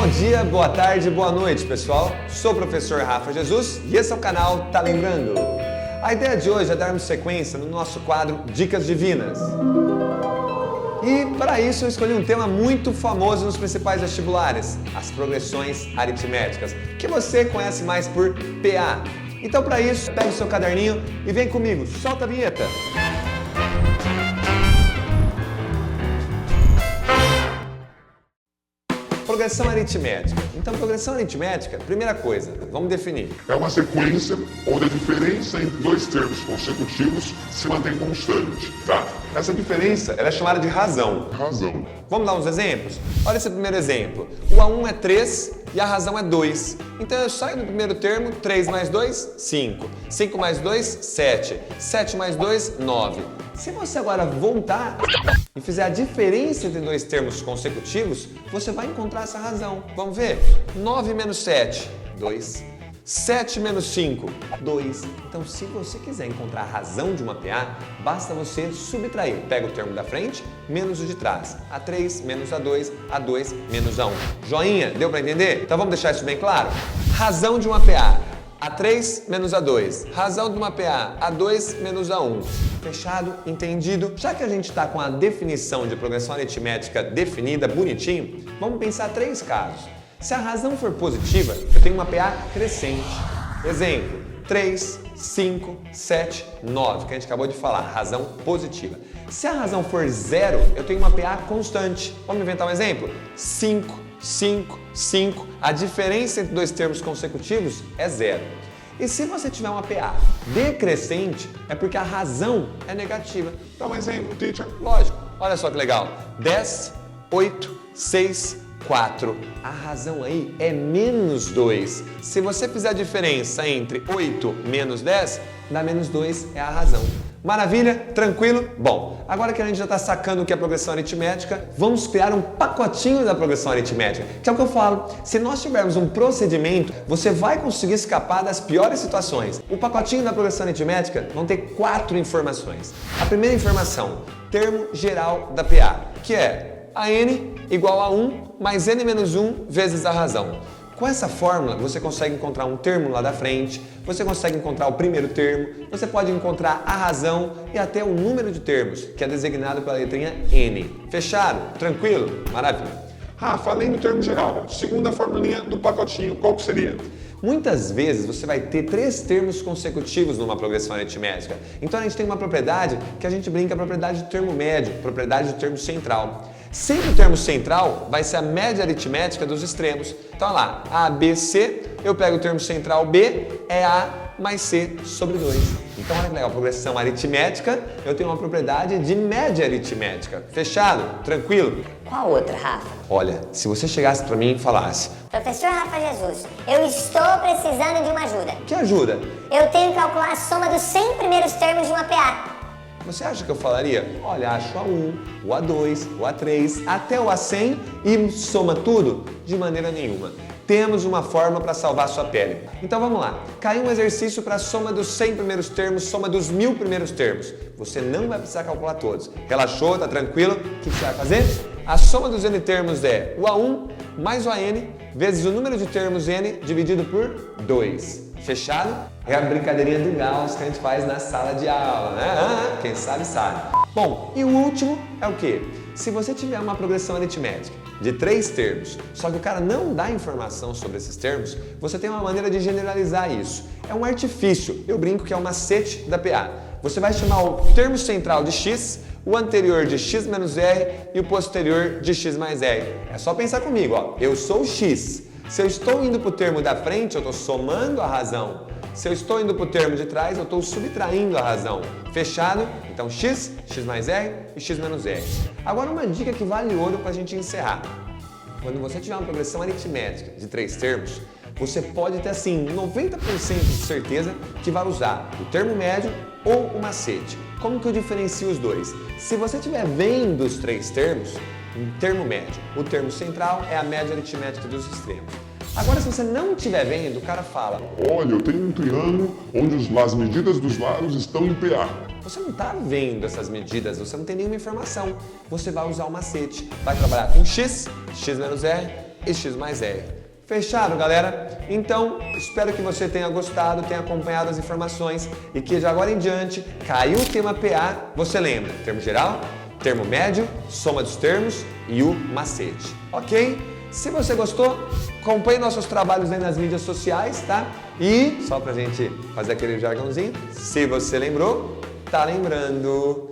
Bom dia, boa tarde, boa noite, pessoal. Sou o professor Rafa Jesus e esse é o canal Tá Lembrando. A ideia de hoje é darmos sequência no nosso quadro Dicas Divinas. E para isso eu escolhi um tema muito famoso nos principais vestibulares, as progressões aritméticas, que você conhece mais por PA. Então para isso, pegue o seu caderninho e vem comigo, solta a vinheta! Progressão aritmética. Então, progressão aritmética, primeira coisa, vamos definir. É uma sequência onde a diferença entre dois termos consecutivos se mantém constante, tá? Essa diferença ela é chamada de razão. Razão. Vamos dar uns exemplos? Olha esse primeiro exemplo. O A1 é 3 e a razão é 2. Então eu saio do primeiro termo, 3 mais 2, 5. 5 mais 2, 7. 7 mais 2, 9. Se você agora voltar e fizer a diferença entre dois termos consecutivos, você vai encontrar essa razão. Vamos ver? 9 menos 7, 2. 7 menos 5, 2. Então, se você quiser encontrar a razão de uma PA, basta você subtrair. Pega o termo da frente, menos o de trás. A3 menos A2, A2 menos A1. Joinha? Deu para entender? Então, vamos deixar isso bem claro? Razão de uma PA. A3 menos A2. Razão de uma PA. A2 menos A1. Fechado? Entendido? Já que a gente está com a definição de progressão aritmética definida, bonitinho, vamos pensar três casos. Se a razão for positiva, eu tenho uma PA crescente. Exemplo, 3, 5, 7, 9, que a gente acabou de falar, razão positiva. Se a razão for zero, eu tenho uma PA constante. Vamos inventar um exemplo? 5, 5, 5. A diferença entre dois termos consecutivos é zero. E se você tiver uma PA decrescente, é porque a razão é negativa. Dá um exemplo, teacher. Lógico. Olha só que legal. 10, 8, 6, 4. A razão aí é menos 2. Se você fizer a diferença entre 8 menos 10, dá menos 2, é a razão. Maravilha? Tranquilo? Bom, agora que a gente já está sacando o que é progressão aritmética, vamos criar um pacotinho da progressão aritmética, que é o que eu falo. Se nós tivermos um procedimento, você vai conseguir escapar das piores situações. O pacotinho da progressão aritmética vão ter 4 informações. A primeira informação, termo geral da PA, que é a n igual a 1 mais n menos 1 vezes a razão. Com essa fórmula, você consegue encontrar um termo lá da frente, você consegue encontrar o primeiro termo, você pode encontrar a razão e até o número de termos, que é designado pela letrinha n. Fechado? Tranquilo? Maravilha. Rafa, além do termo geral, segunda formulinha do pacotinho, qual que seria? Muitas vezes você vai ter 3 termos consecutivos numa progressão aritmética. Então a gente tem uma propriedade que a gente brinca, a propriedade do termo médio, propriedade do termo central. Sempre o termo central vai ser a média aritmética dos extremos. Então, olha lá, A, B, C, eu pego o termo central B, é A mais C sobre 2. Então, olha que legal, progressão aritmética, eu tenho uma propriedade de média aritmética. Fechado? Tranquilo? Qual outra, Rafa? Olha, se você chegasse para mim e falasse: Professor Rafa Jesus, eu estou precisando de uma ajuda. que ajuda? Eu tenho que calcular a soma dos 100 primeiros termos de uma PA. Você acha que eu falaria, olha, acho o A1, o A2, o A3, até o A100 e soma tudo? De maneira nenhuma. Temos uma forma para salvar sua pele. Então vamos lá. Caiu um exercício para a soma dos 100 primeiros termos, soma dos 1000 primeiros termos. Você não vai precisar calcular todos. Relaxou? Tá tranquilo? O que você vai fazer? A soma dos n termos é o A1 mais o AN vezes o número de termos n dividido por 2. Fechado? É a brincadeirinha do Gauss que a gente faz na sala de aula, né? Quem sabe, sabe. Bom, e o último é o quê? Se você tiver uma progressão aritmética de 3 termos, só que o cara não dá informação sobre esses termos, você tem uma maneira de generalizar isso. É um artifício, eu brinco que é um macete da PA. Você vai chamar o termo central de x, o anterior de x menos r e o posterior de x mais r. É só pensar comigo, ó. Eu sou x. Se eu estou indo para o termo da frente, eu estou somando a razão. Se eu estou indo para o termo de trás, eu estou subtraindo a razão. Fechado? Então x, x mais r e x menos r. Agora uma dica que vale ouro para a gente encerrar. Quando você tiver uma progressão aritmética de 3 termos, você pode ter assim 90% de certeza que vai usar o termo médio ou o macete. Como que eu diferencio os dois? Se você estiver vendo os 3 termos, um termo médio, o termo central é a média aritmética dos extremos. Agora, se você não estiver vendo, o cara fala: olha, eu tenho um triângulo onde as medidas dos lados estão em PA. Você não está vendo essas medidas, você não tem nenhuma informação. Você vai usar o macete. Vai trabalhar com x, x menos r e x mais r. Fechado, galera? Então, espero que você tenha gostado, tenha acompanhado as informações e que de agora em diante, caiu o tema PA, você lembra, termo geral, termo médio, soma dos termos e o macete, ok? Se você gostou, acompanhe nossos trabalhos aí nas mídias sociais, tá? E, só pra gente fazer aquele jargãozinho, se você lembrou, tá lembrando.